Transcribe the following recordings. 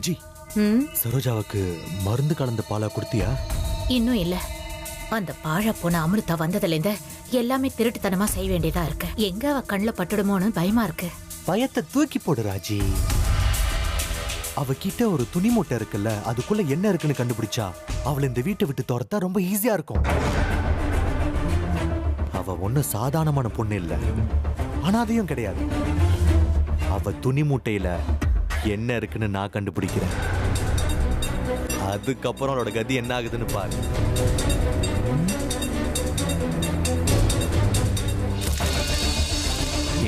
ராஜி, சரோஜாவுக்கு மருந்து கலந்த பாலா குடுத்தியா? இன்னும் இல்ல. அந்த பாழ போன அமிர்தா வந்ததுல இருந்து எல்லாமே திருட்டுத்தனமா செய்ய வேண்டியதா இருக்கு. எங்க அவ கண்ணுல பட்டுடுமோன்னு பயமா இருக்கு. பயத்தை தூக்கி போடு ராஜி. அவகிட்ட ஒரு துணி மூட்டை இருக்குல்ல, அதுக்குள்ள என்ன இருக்குன்னு கண்டுபிடிச்சா அவளை இந்த வீட்டை விட்டு துரத்தா ரொம்ப ஈஸியா இருக்கும். அவ ஒண்ணு சாதாரணமான பொண்ணு இல்ல, அனாதையும் கிடையாது. அவ துணி மூட்டையில என்ன இருக்குன்னு நான் கண்டுபிடிக்கிறேன். அதுக்கப்புறம் அவளோட கதி என்ன ஆகுதுன்னு பாரு.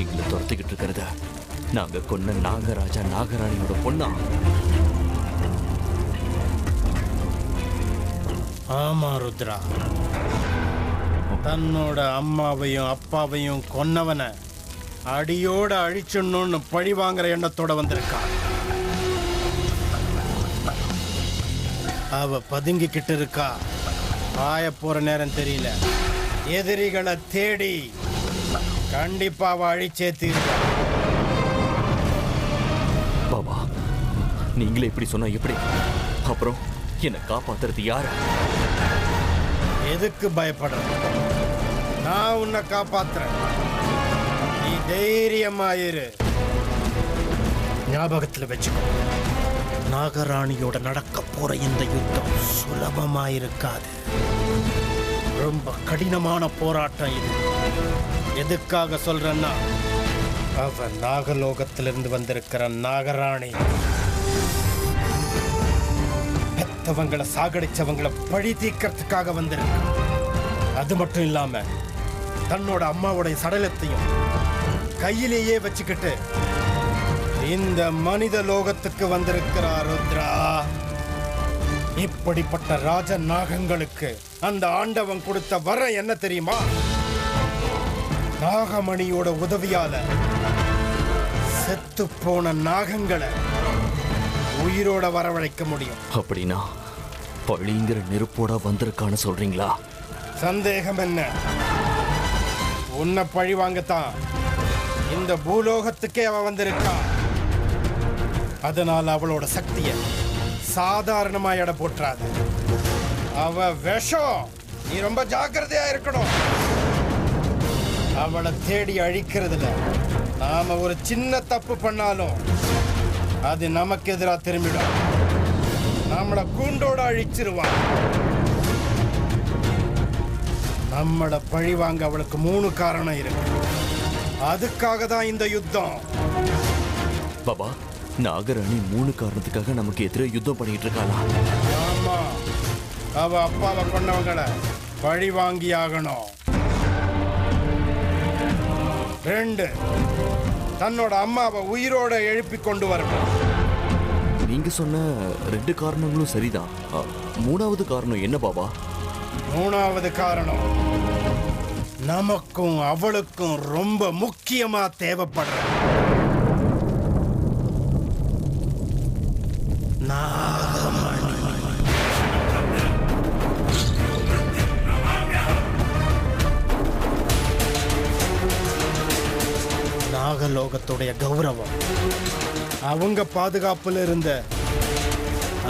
எங்களை துரத்திக்கிட்டு இருக்கிறத நாங்க கொன்ன நாகராஜா நாகராணியோட பொண்ணா? ஆமா ருத்ரா, தன்னோட அம்மாவையும் அப்பாவையும் கொன்னவனை அடியோட அழிச்சிடணும்னு பழி வாங்குற எண்ணத்தோட வந்திருக்கா. அவ பதுங்கிக்கிட்டு இருக்கா. ஆய போற நேரம் தெரியல. எதிரிகளை தேடி கண்டிப்பா அவ அழிச்சே தீர்வா. பாபா, நீங்களே இப்படி சொன்னா எப்படி? அப்புறம் என்ன காப்பாத்துறது யாரு? எதுக்கு பயப்படுற? நான் உன்னை காப்பாத்துறேன். நீ தைரியமாயிரு. ஞாபகத்துல வச்சுக்கோ, நாகராணியோட நடக்க போற இந்த யுத்தம் சுலபமாயிருக்காது. ரொம்ப கடினமான போராட்டம் இது. எதுக்காக சொல்றேன்னா, அவ நாகலோகத்திலிருந்து வந்திருக்கிற நாகராணி. பெத்தவங்களை சாகடிச்சவங்களை பழி தீர்க்கறதுக்காக வந்திருக்க. அது மட்டும் இல்லாம தன்னோட அம்மாவுடைய சடலத்தையும் கையிலேயே வச்சுக்கிட்டு இந்த மனித லோகத்துக்கு வந்திருக்கிறார் ருத்ரா. இப்படிப்பட்ட ராஜ நாகங்களுக்கு அந்த ஆண்டவன் கொடுத்த வர என்ன தெரியுமா? நாகமணியோட உதவியால செத்து போன நாகங்களை உயிரோட வரவழைக்க முடியும். அப்படின்னா பழிங்கிற நெருப்போட வந்திருக்கான்னு சொல்றீங்களா? சந்தேகம் என்ன? உன்னை பழி வாங்கத்தான் இந்த பூலோகத்துக்கே அவ வந்திருக்கா. அதனால அவளோட சக்தியை சாதாரணமா எடை போட்டுறாது. அவ விஷம். நீ ரொம்ப ஜாக்கிரதையா இருக்கணும். அவளை தேடி அழிக்கிறதுல நாம ஒரு சின்ன தப்பு பண்ணாலும் அது நமக்கு எதிராக திரும்பிடும். நம்மளை கூண்டோட அழிச்சிருவான். நம்மளை பழி வாங்க அவளுக்கு 3 காரணம் இருக்கு. அதுக்காக தான் இந்த யுத்தம். பாபா, நாகராணி 3 காரணத்துக்காக நமக்கு எதிராக யுத்தம் பண்ணிட்டு இருக்காளா? ஆமா, அவ அப்பாவை கொண்டவங்களை பழி வாங்கி ஆகணும். 2, தன்னோட அம்மாவை உயிரோட எழுப்பி கொண்டு வரணும். நீங்க சொன்ன 2 காரணங்களும் சரிதான். 3வது காரணம் என்ன பாபா? 3வது காரணம் நமக்கும் அவளுக்கும் ரொம்ப முக்கியமா தேவைப்படுற நாகமணி. நாகலோகத்துடைய கௌரவம், அவங்க பாதுகாப்புல இருந்த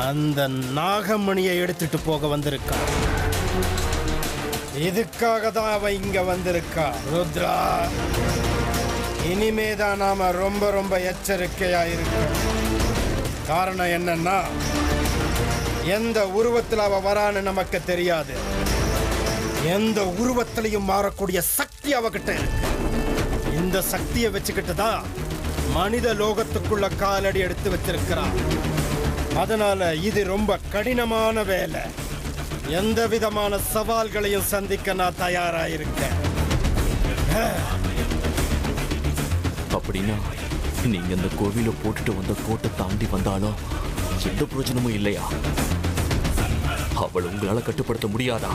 அந்த நாகமணியை எடுத்துட்டு போக வந்திருக்கா. இதுக்காக தான் அவ இங்க வந்திருக்கா. ருத்ரா, இனிமேதான் நாம ரொம்ப ரொம்ப எச்சரிக்கையா இருக்க. காரணம் என்னன்னா, எந்த உருவத்தில் அவ வரான்னு நமக்கு தெரியாது. எந்த உருவத்திலையும் மாறக்கூடிய சக்தி அவகிட்ட இருக்கு. இந்த சக்தியை வச்சுக்கிட்டு தான் மனித லோகத்துக்குள்ள காலடி எடுத்து வச்சிருக்கிறான். அதனால இது ரொம்ப கடினமான வேலை. எந்த விதமான சவால்களையும் சந்திக்க நான் தயாரா இருக்கேன். அப்படின்னா நீங்க இந்த கோவில போட்டுட்டு வந்த கோட்டை தாண்டி வந்தாலும் எந்த பிரயோஜனமும் இல்லையா? அவள் உங்களால கட்டுப்படுத்த முடியாதா?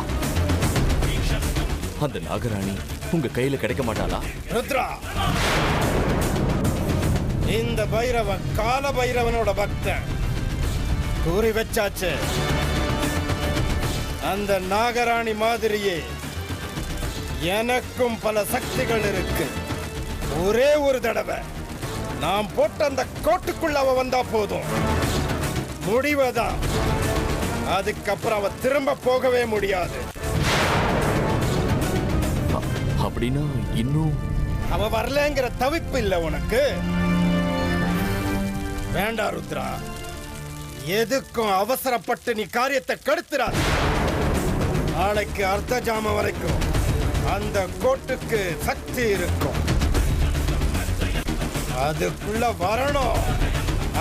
அந்த நாகராணி உங்க கையில கிடைக்க மாட்டாளா? ருத்ரா, இந்த பைரவன் கால பைரவனோட பக்தன். கூறி வச்சாச்சு. அந்த நாகராணி மாதிரியே எனக்கும் பல சக்திகள் இருக்கு. ஒரே ஒரு தடவை நாம் போட்ட அந்த கோட்டுக்குள்ள அவ வந்தா போதும். முடிவதான். அதுக்கப்புறம் அவ திரும்ப போகவே முடியாது. அப்படின்னா இன்னும் அவ வரலங்கிற தவிப்பு இல்ல உனக்கு? வேண்டாம் ருத்ரா, எதுக்கும் அவசரப்பட்டு நீ காரியத்தை கெடுத்துறாத. நாளைக்கு அர்த்த ஜாமம் வரைக்கும் அந்த கோட்டுக்கு சக்தி இருக்கும். அதுக்குள்ள வரணும்.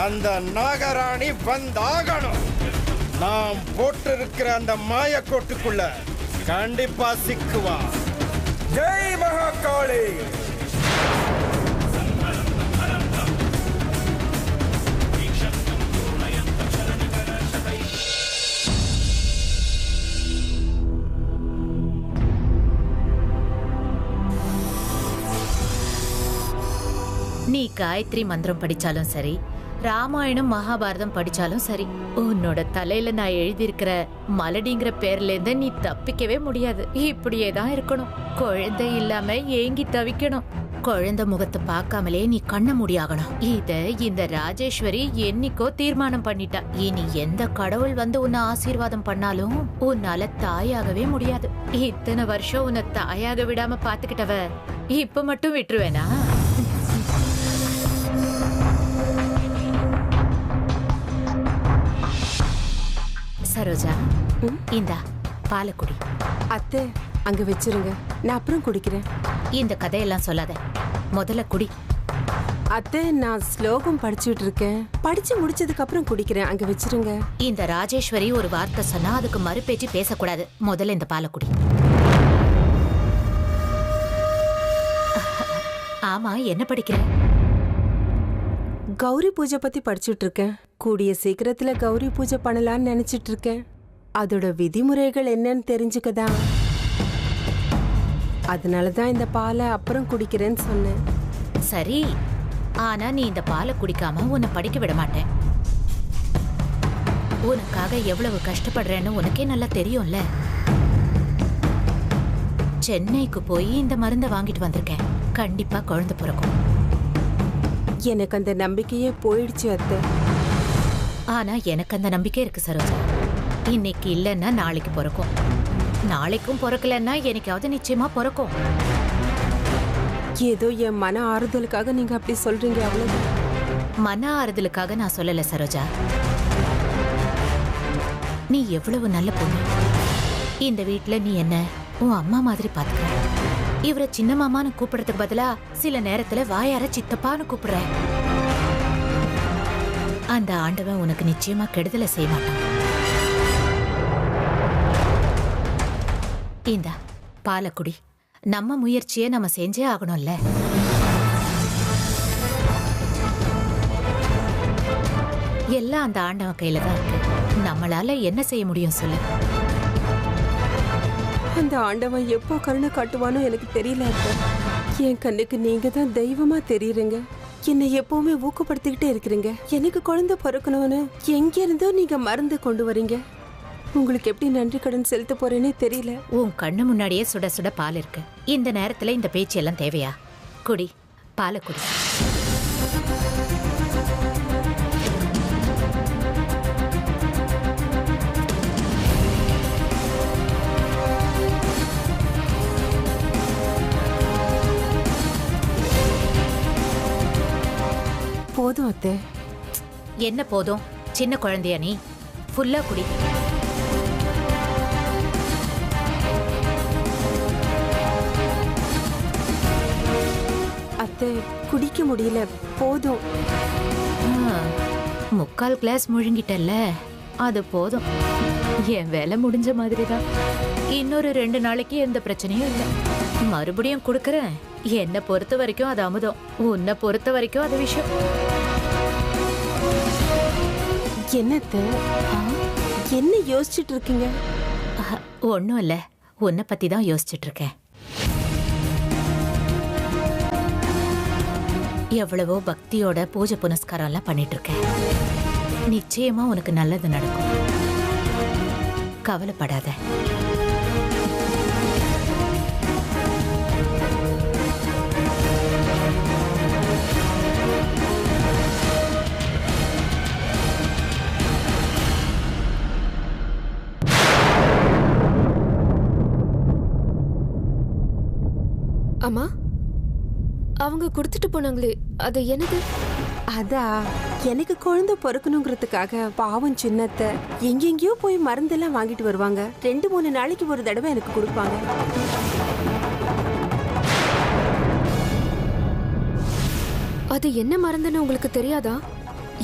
அந்த நாகராணி வந்தாகணும். நாம் போட்டிருக்கிற அந்த மாய கோட்டுக்குள்ள கண்டிப்பா சிக்குவா. ஜெய் மகாகாளி. நீ காயத்ரி மந்திரம் படிச்சாலும் சரி, ராமாயணம் மகாபாரதம் படிச்சாலும் சரி, உன்னோட தலையில நான் எழுதியிருக்கிற மலடிங்கிற பேர்ல இருந்து நீ தப்பிக்கவே முடியாது. இப்படியே தான் இருக்கணும். குழந்தை இல்லாம ஏங்கி தவிக்கணும். குழந்தை முகத்தை பார்க்காமலே நீ கண்ண முடியாகணும். இத இந்த ராஜேஸ்வரி என்னைக்கோ தீர்மானம் பண்ணிட்டா. இனி எந்த கடவுள் வந்து உன்னை ஆசீர்வாதம் பண்ணாலும் உன்னால தாயாகவே முடியாது. இத்தனை வருஷம் உன்னை தாயாக விடாம பாத்துக்கிட்டவ இப்ப மட்டும் விட்டுருவேனா? சரோஜா, இந்தா பாலக்குடி. அத்தை அங்க வச்சிருங்க, நான் அப்புறம் குடிக்கிறேன். இந்த கதையெல்லாம் சொல்லாத, முதல்ல குடி. அத்தை நான் ஸ்லோகம் படிச்சுட்டு இருக்கேன், படிச்சு முடிச்சதுக்கு அப்புறம் குடிக்கிறேன். அங்க வச்சிருங்க. இந்த ராஜேஸ்வரி ஒரு வார்த்தை சொன்னா அதுக்கு மறுபேச்சு பேசக்கூடாது. முதல்ல இந்த பாலக்குடி. ஆமா, என்ன படிக்கிற? கௌரி பூஜை பத்தி படிச்சுட்டு இருக்கேன். கூடிய சீக்கிரத்துல கௌரி பூஜை பண்ணலான்னு நினைச்சிட்டு இருக்கேன். அதோட விதிமுறைகள் என்னன்னு தெரிஞ்சுக்கதான். அதனாலதான் இந்த பாலை அப்புறம் குடிக்கிறேன்னு சொன்னேன். சரி, ஆனா நீ இந்த பாலை குடிக்காம உன்னை படிக்க விட மாட்டேன். உனக்காக எவ்வளவு கஷ்டப்படுறேன்னு உனக்கே நல்லா தெரியும்ல. சென்னைக்கு போய் இந்த மருந்தை வாங்கிட்டு வந்திருக்கேன். கண்டிப்பா குழந்தை பிறக்கும். எனக்கு அந்த நம்பிக்கையே போயிடுச்சு அத்தை. ஆனா எனக்கு அந்த நம்பிக்கை இருக்கு சரோஜா. இன்னைக்கு இல்லைன்னா நாளைக்கு பிறக்கும். நாளைக்கும் பிறக்கலன்னா என்னைக்காவது நிச்சயமா பிறக்கும். ஏதோ என் மன ஆறுதலுக்காக நீங்க அப்படி சொல்றீங்க, அவ்வளவு. மன ஆறுதலுக்காக நான் சொல்லல சரோஜா. நீ எவ்வளவு நல்ல பொண்ணு. இந்த வீட்டுல நீ என்ன உன் அம்மா மாதிரி பாத்துக்க. இவரை சின்ன மாமான்னு கூப்பிடறதுக்கு பதிலா சில நேரத்துல வாயார சித்தப்பான்னு கூப்பிடுற. அந்த ஆண்டவன் உனக்கு நிச்சயமா கெடுதலை செய்ய மாட்டான். இந்தா பாலக்குடி. நம்ம முயற்சியை நம்ம செஞ்சே ஆகணும்ல. எல்லாம் அந்த ஆண்டவன் கையில தான் இருக்கு. நம்மளால என்ன செய்ய முடியும் சொல்லு? அந்த ஆண்டவன் எப்போ கருணை காட்டுவானோ எனக்கு தெரியல அத்தை. என் கண்ணுக்கு நீங்க தான் தெய்வமா தெரியுறீங்க. என்னை எப்பவுமே ஊக்கப்படுத்திக்கிட்டே இருக்கிறீங்க. எனக்கு குழந்தை பிறக்கணும்னு எங்க இருந்தோ நீங்க மருந்து கொண்டு வரீங்க. உங்களுக்கு எப்படி நன்றி கடன் செலுத்த போறேனே தெரியல. உன் கண்ணு முன்னாடியே சுட சுட பால் இருக்கு. இந்த நேரத்துல இந்த பேச்சு எல்லாம் தேவையா? குடி, பாலை குடி. போதும் அத்தை. என்ன போதும்? சின்ன குழந்தையா நீ? ஃபுல்லா குடி. அத்தை குடிக்க முடியல, போதும். முக்கால் கிளாஸ் முழுங்கிட்டல்ல, அது போதும். என் வேலை முடிஞ்ச மாதிரி தான். இன்னொரு 2 நாளைக்கு எந்த பிரச்சனையும் இல்லை. மறுபடியும் கொடுக்கறேன். என்னை பொறுத்த வரைக்கும் அது அமுதம், உன்னை பொறுத்த வரைக்கும் அது விஷயம். என்னத்தை என்ன யோசிச்சுட்டு இருக்கீங்க? ஒன்றும் இல்லை, உன்னை பத்தி தான் யோசிச்சுட்டு இருக்கேன். எவ்வளவோ பக்தியோட பூஜை புனஸ்காரம் எல்லாம் பண்ணிட்டு இருக்கேன். நிச்சயமா உனக்கு நல்லது நடக்கும். கவலைப்படாத. அம்மா, அவங்க கொடுத்துட்டு போனாங்களே, அது என்னது? அதா எனக்கு குழந்தை பிறக்கணுங்கிறதுக்காக பாவம் சின்னத்தை எங்கெங்கயோ போய் மருந்தெல்லாம் வாங்கிட்டு வருவாங்க. 2-3 நாளைக்கு ஒரு தடவை எனக்கு கொடுப்பாங்க. அது என்ன மருந்துன்னு உங்களுக்கு தெரியாதா?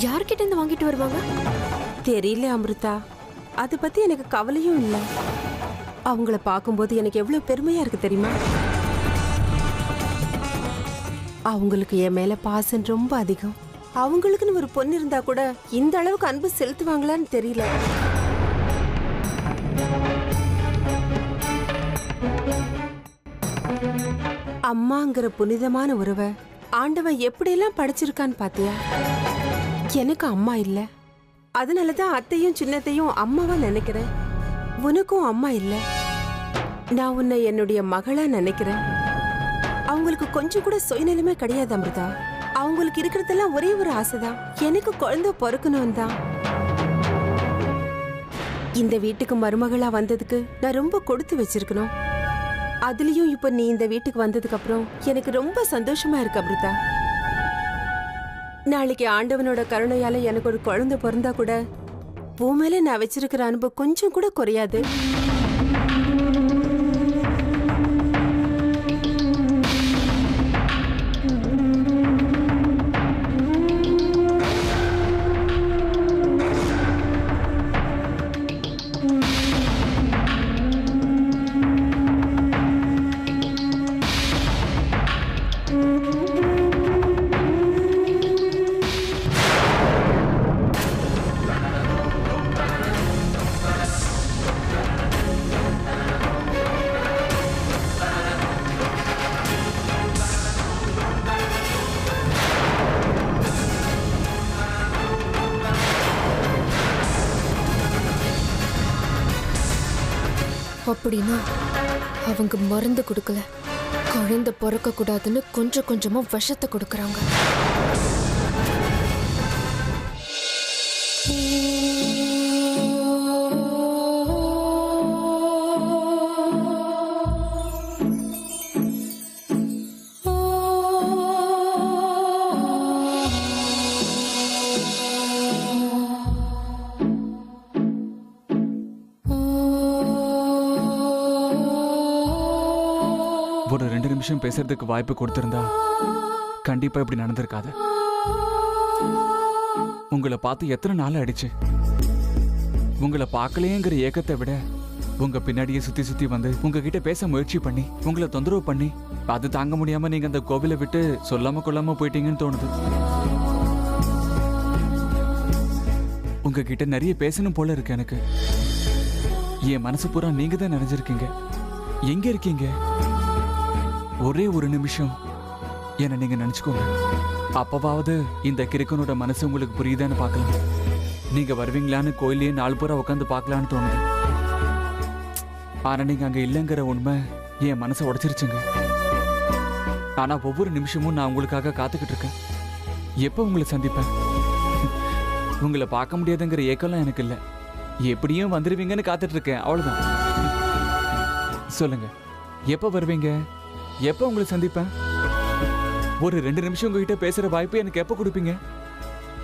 யார்கிட்ட இருந்து வாங்கிட்டு வருவாங்க? தெரியல அமிர்தா, அதை பத்தி எனக்கு கவலையும் இல்லை. அவங்கள பார்க்கும்போது எனக்கு எவ்வளவு பெருமையா இருக்கு தெரியுமா? அவங்களுக்கு என் மேல பாசம் ரொம்ப அதிகம். அவங்களுக்குன்னு ஒரு பொண்ணு இருந்தா கூட இந்த அளவுக்கு அன்பு செலுத்துவாங்களான்னு தெரியல. அம்மாங்கிற புனிதமான உறவை ஆண்டவன் எப்படியெல்லாம் படைச்சிருக்கான்னு பாத்தியா? எனக்கு அம்மா இல்ல, அதனாலதான் அத்தையும் சின்னத்தையும் அம்மாவா நினைக்கிறேன். உனக்கும் அம்மா இல்ல, நான் உன்னை என்னுடைய மகளா நினைக்கிறேன். அவங்களுக்கு கொஞ்சம் கூட சுயநலமே கிடையாது அமிர்தா. அவங்களுக்கு இருக்கிறதெல்லாம் ஒரே ஒரு ஆசைதான், எனக்கு குழந்தை பிறக்கணும் தான். இந்த வீட்டுக்கு மருமகளா வந்ததுக்கு நான் ரொம்ப கொடுத்து வச்சிருக்கணும். அதுலயும் இப்ப நீ இந்த வீட்டுக்கு வந்ததுக்கு அப்புறம் எனக்கு ரொம்ப சந்தோஷமா இருக்கு அமிர்தா. நாளைக்கு ஆண்டவனோட கருணையால எனக்கு ஒரு குழந்தை பிறந்தா கூட உன் மேல நான் வச்சிருக்கிற அன்பு கொஞ்சம் கூட குறையாது. அப்படின்னா அவங்க மருந்து கொடுக்கல, குழந்தை பிறக்க கூடாதுன்னு கொஞ்சம் கொஞ்சமா விஷத்தை கொடுக்கறாங்க. ஒரு 2 நிமிஷம் பேசுறதுக்கு வாய்ப்பு கொடுத்திருந்தா கண்டிப்பா இப்படி நடந்திருக்காது. உங்களை பார்த்து எத்தனை நாள் ஆயிடுச்சு. உங்களை பார்க்கலையேங்கிற ஏக்கத்தை விட உங்க பின்னாடியே சுத்தி சுத்தி வந்து உங்ககிட்ட பேச முயற்சி பண்ணி உங்களை தொந்தரவு பண்ணி அது தாங்க முடியாம நீங்க அந்த கோவிலை விட்டு சொல்லாம கொள்ளாம போயிட்டீங்கன்னு தோணுது. உங்ககிட்ட நிறைய பேசணும் போல இருக்கு எனக்கு. என் மனசு பூரா நீங்க தான் நிறைஞ்சிருக்கீங்க. எங்க இருக்கீங்க? ஒரே ஒரு நிமிஷம் என்ன நீங்க நினைச்சுக்கோங்க. அப்பவாவது இந்த கிறுக்கனோட மனசு உங்களுக்கு புரியுதான்னு பார்க்கலாம். நீங்க வருவீங்களான்னு கோயிலே 4 பேரை உட்காந்து பார்க்கலான்னு தோணுது. ஆனா நீங்க அங்க இல்லைங்கிற உண்மை என் மனசை உடைச்சிருச்சுங்க. ஆனா ஒவ்வொரு நிமிஷமும் நான் உங்களுக்காக காத்துக்கிட்டு இருக்கேன். எப்ப உங்களை சந்திப்பேன்? உங்களை பார்க்க முடியாதுங்கிற ஏக்கம்லாம் எனக்கு இல்லை. எப்படியும் வந்துருவீங்கன்னு காத்துட்டு இருக்கேன், அவ்வளவுதான். சொல்லுங்க, எப்ப வருவீங்க? எப்ப உங்களை சந்திப்பேன்? ஒரு 2 நிமிஷம் உங்ககிட்ட பேசுற வாய்ப்பு எனக்கு எப்ப கொடுப்பீங்க?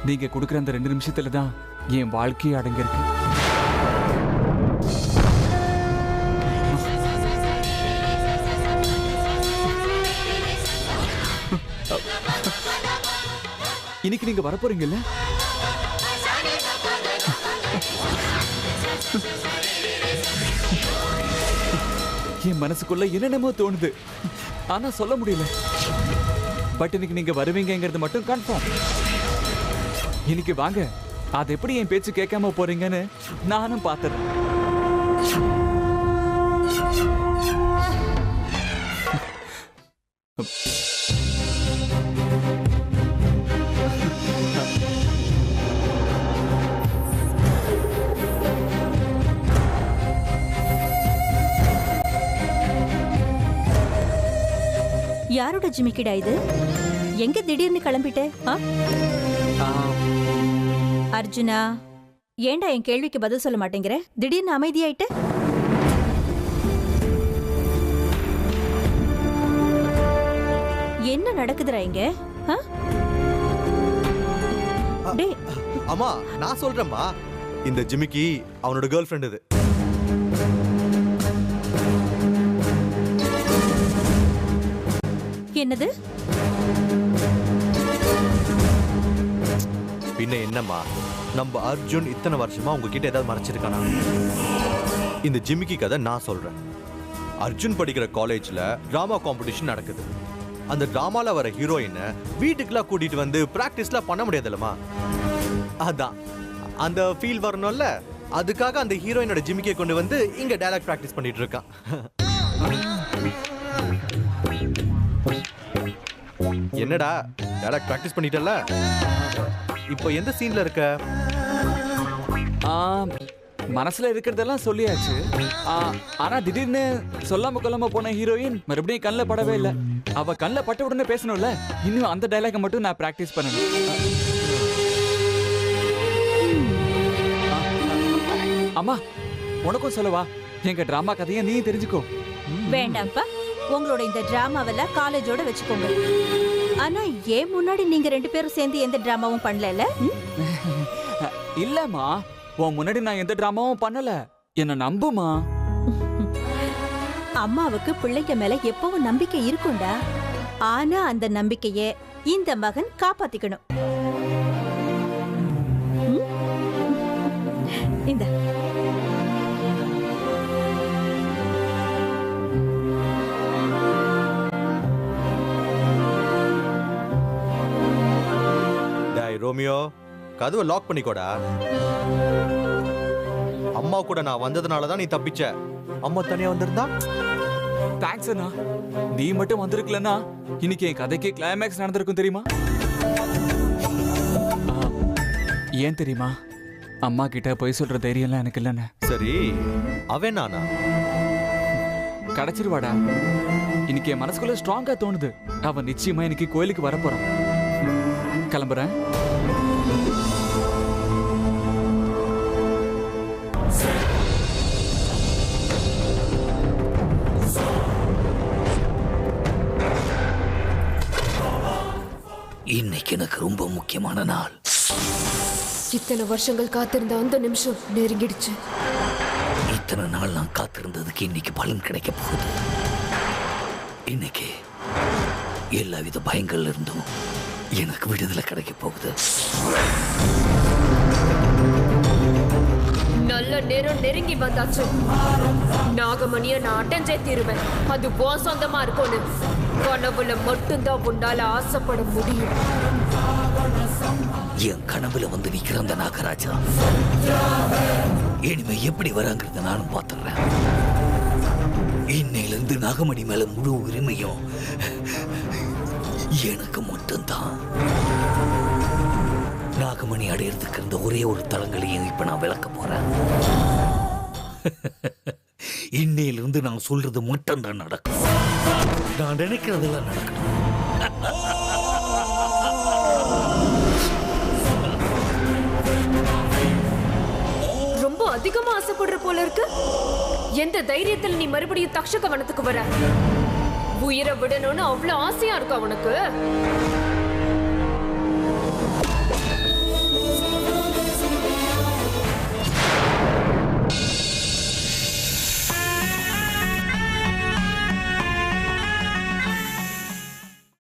நீங்க கொடுக்குற அந்த 2 நிமிஷத்துல தான் என் வாழ்க்கையே அடங்கியிருக்கு. இன்னைக்கு நீங்க வரப்போறீங்கல்ல? என் மனசுக்குள்ள என்னென்னமோ தோணுது, ஆனா சொல்ல முடியல. பட் இன்னைக்கு நீங்க வருவீங்கிறது மட்டும் கன்ஃபார்ம். இன்னைக்கு வாங்க. அது எப்படி என் பேச்சு கேட்காம போறீங்கன்னு நானும் பார்த்தேன். யாரோட ஜிமிக்கிடா இது? எங்க திடீர்னு கிளம்பிட்டே? அர்ஜுனா, ஏண்டா என் கேள்விக்கு பதில் சொல்ல மாட்டேங்கிற? திடீர்னு அமைதியாயிட்டு. நடக்குதுடா இங்க? ஆ? டேய், அம்மா நான் சொல்றேம்மா, இந்த ஜிமிக்கி அவனோட கேர்ள் ஃப்ரெண்ட் இது. என்னது? பின்ன என்னம்மா, நம்ம அர்ஜுன் இத்தனை வருஷமா உங்ககிட்ட ஏதாவது மறைச்சிருக்கானா? இந்த ஜிமிக்கி கதை நான் சொல்றேன். அர்ஜுன் படிக்கிற காலேஜ்ல டிராமா காம்படிஷன் நடக்குது. அந்த டிராமால வர ஹீரோயினை வீட்டுக்குலாம் கூட்டிட்டு வந்து பிராக்டிஸ்லாம் பண்ண முடியாதுல்லம்மா. அதான் அந்த ஃபீல் வரணும்ல, அதுக்காக அந்த ஹீரோயினோட ஜிமிக்கியை கொண்டு வந்து இங்க டயலாக் பிராக்டிஸ் பண்ணிட்டு இருக்கான். என்னடா டயலாக் பிராக்டிஸ் பண்ணிட்டல? இப்போ எந்த சீன்ல இருக்க? மனசுல இருக்கிறதெல்லாம் சொல்லியாச்சு. ஆனா திடீர்னு சொல்லாம கொல்லாம போன ஹீரோயின் மறுபடியும் கண்ணில் படவே இல்லை. அவ கண்ணில் பட்ட உடனே பேசணும்ல, இன்னும் அந்த டைலாக மட்டும் நான் பிராக்டிஸ் பண்ணணும். அம்மா உனக்கும் சொல்லவா? எங்க டிராமா கதையை நீ தெரிஞ்சுக்கோ. வேண்டாம்ப்பா, உங்களோட இந்த டிராமாவெல்லாம் காலேஜோட வச்சுக்கோங்க. ஆனா ஏன் முன்னாடி நீங்க 2 பேரும் சேர்ந்து எந்த டிராமாவும் பண்ணல? இல்லம்மா, உன் முன்னாடி நான் எந்த டிராமாவும் பண்ணல. என்ன நம்புமா. அம்மாவுக்கு பிள்ளைங்க மேல எப்பவும் நம்பிக்கை இருக்கும்டா. ஆனா அந்த நம்பிக்கையை இந்த மகன் காப்பாத்திக்கணும். இந்த ரோமியோ, கதவை லாக் பண்ணிக்கோடா. அம்மா கூட நான் வந்ததுனால தான் நீ தப்பிச்ச. அம்மா தனியா வந்திருந்தா? தேங்க்ஸ் அண்ணா. நீ மட்டும் வந்திருக்கலன்னா இன்னைக்கு என் கதைக்கு கிளைமேக்ஸ் நடந்திருக்கும் தெரியுமா? ஏன் தெரியுமா? அம்மா கிட்ட போய் சொல்ற தைரியம்லாம் எனக்கு இல்லைன்னு. சரி, அவன் நானா? கிடைச்சிருவாடா. இன்னைக்கு என் மனசுக்குள்ள ஸ்ட்ராங்கா தோணுது. அவன் நிச்சயமா இன்னைக்கு கோயிலுக்கு வரப்போறான். கிளம்புறேன். இன்னைக்கு எனக்கு ரொம்ப முக்கியமான நாள். இத்தனை வருஷங்கள் காத்திருந்த அந்த நிமிஷம் நெருங்கிடுச்சு. இத்தனை நாள் நான் காத்திருந்ததுக்கு இன்னைக்கு பலன் கிடைக்க போகுது. இன்னைக்கு எல்லாவித பயங்கள்ல இருந்தும் எனக்கு விடுதலை கிடைக்க போகுது. நல்ல நேரம் நெருங்கி வந்தாச்சு. நாகமணிய நான் அடைஞ்சே தீருவேன். அது போ சொந்தமா இருக்கும்னு கனவுல மட்டும்தான் உன்னால ஆசைப்பட முடியும். என் கனவுல வந்து நிக்கிற அந்த நாகராஜா இனிமே எப்படி வராங்கிறத நானும் பார்த்துடுறேன். இன்னையிலிருந்து நாகமணி மேல முழு உரிமையும் எனக்கு மட்டும்தான். நாகமணி அடையிறதுக்கு இருந்த ஒரே ஒரு தளங்களையும் இப்ப நான் விளக்க போறேன். இன்னையிலிருந்து நான் சொல்றது மட்டும் தான் நடக்கும். நான் நினைக்கிறதெல்லாம் நடக்கணும். ரொம்ப அதிகமா ஆசைப்படுற போல இருக்கு. எந்த தைரியத்தில் நீ மறுபடியும் தக்ஷக வனத்துக்கு வர? உயிரை விடணும்னு அவ்வளவு ஆசையா இருக்கா உனக்கு?